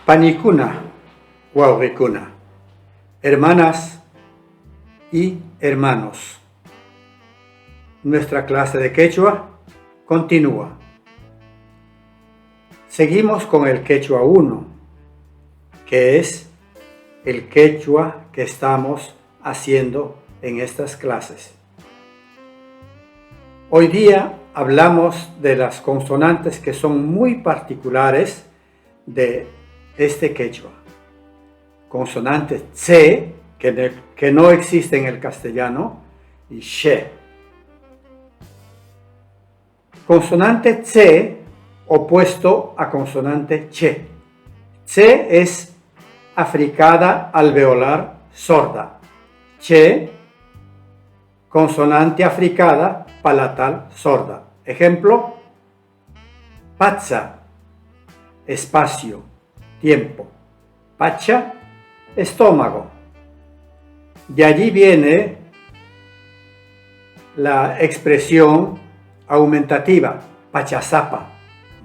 Panicuna, Wauhicuna, hermanas y hermanos. Nuestra clase de quechua continúa. Seguimos con el quechua 1, que es el quechua que estamos haciendo en estas clases. Hoy día hablamos de las consonantes que son muy particulares de este quechua. Consonante C, que no existe en el castellano, y she. Consonante C opuesto a consonante che. C es africada alveolar sorda. Che, consonante africada palatal sorda. Ejemplo: pazza, espacio, tiempo. Pacha, estómago. De allí viene la expresión aumentativa, pachazapa,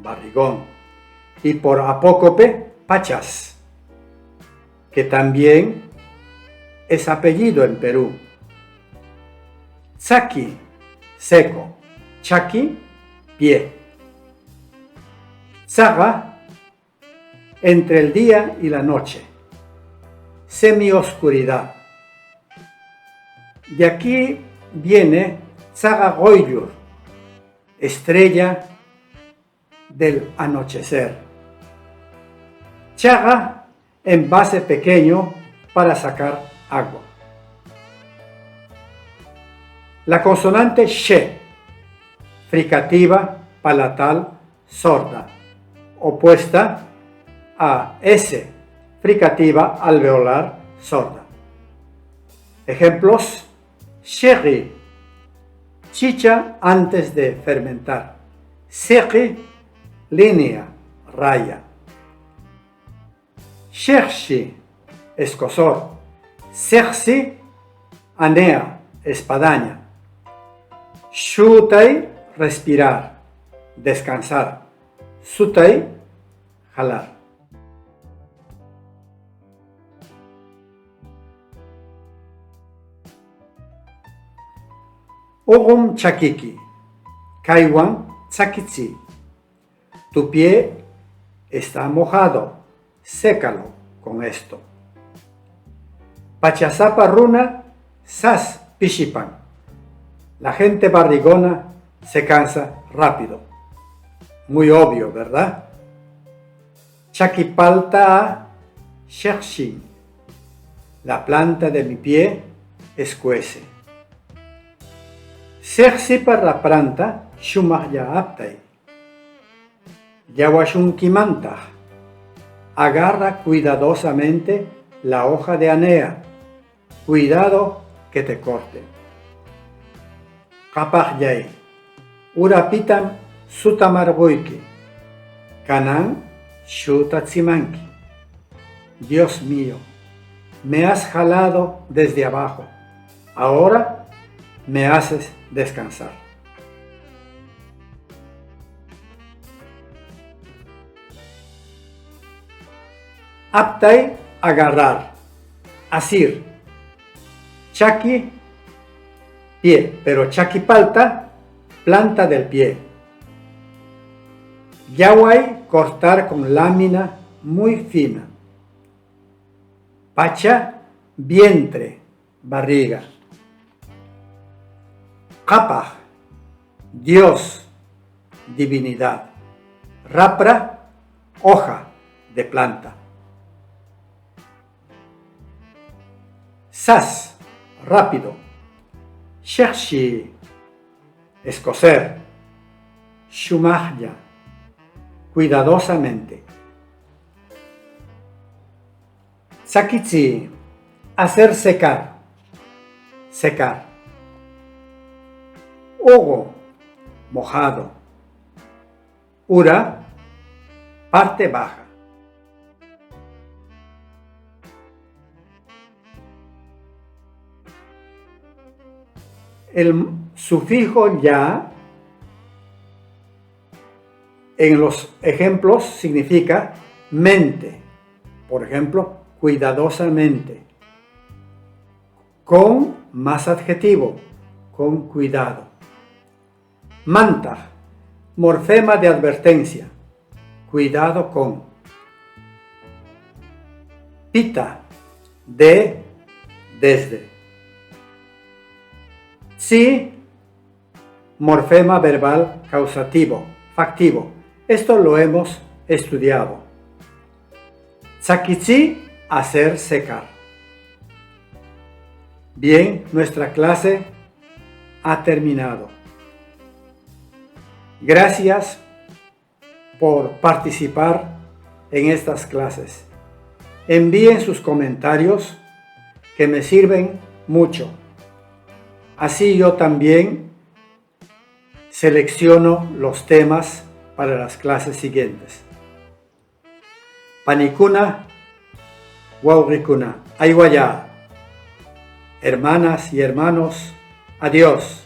barrigón. Y por apócope, pachas, que también es apellido en Perú. Tsaki, seco. Chaki, pie. Tsaga, entre el día y la noche. Semioscuridad. De aquí viene Tsagagoyur, estrella del anochecer. Chaga, envase pequeño para sacar agua. La consonante she, fricativa palatal sorda, opuesta a S, fricativa alveolar sorda. Ejemplos: sheri, chicha antes de fermentar. Sequi, línea, raya. Shershi, escosor. Sersi, anea, espadaña. Shutai, respirar, descansar. Sutai, jalar. Ogum chakiki, kaiwan tsakitsi. Tu pie está mojado, sécalo con esto. Pachazapa runa, sas pishipan. La gente barrigona se cansa rápido. Muy obvio, ¿verdad? Chakipalta shershin. La planta de mi pie escuece. Sersi para la planta, shumahya aptai. Yawashunkimanta. Agarra cuidadosamente la hoja de anea. Cuidado que te corte. Kapahyay. Urapitam sutamarguiki. Kanan shutatsimanki. Dios mío, me has jalado desde abajo. Ahora me haces descansar. Aptai, agarrar. Asir. Chaki, pie, pero chakipalta, planta del pie. Yawai, cortar con lámina muy fina. Pacha, vientre, barriga. Kapah, Dios, divinidad. Rapra, hoja de planta. Sas, rápido. Shershi, escocer. Shumahya, cuidadosamente. Sakitsi, hacer secar. Secar. Ogo, mojado. Ura, parte baja. El sufijo ya en los ejemplos significa mente, Por ejemplo, cuidadosamente. Con más adjetivo, con cuidado. Manta, morfema de advertencia. Cuidado con. Pita, de, desde. Sí, morfema verbal causativo, factivo. Esto lo hemos estudiado. Sakichi, hacer secar. Bien, nuestra clase ha terminado. Gracias por participar en estas clases. Envíen sus comentarios que me sirven mucho. Así yo también selecciono los temas para las clases siguientes. Panikuna, Waurikuna, Aiwaya. Hermanas y hermanos, adiós.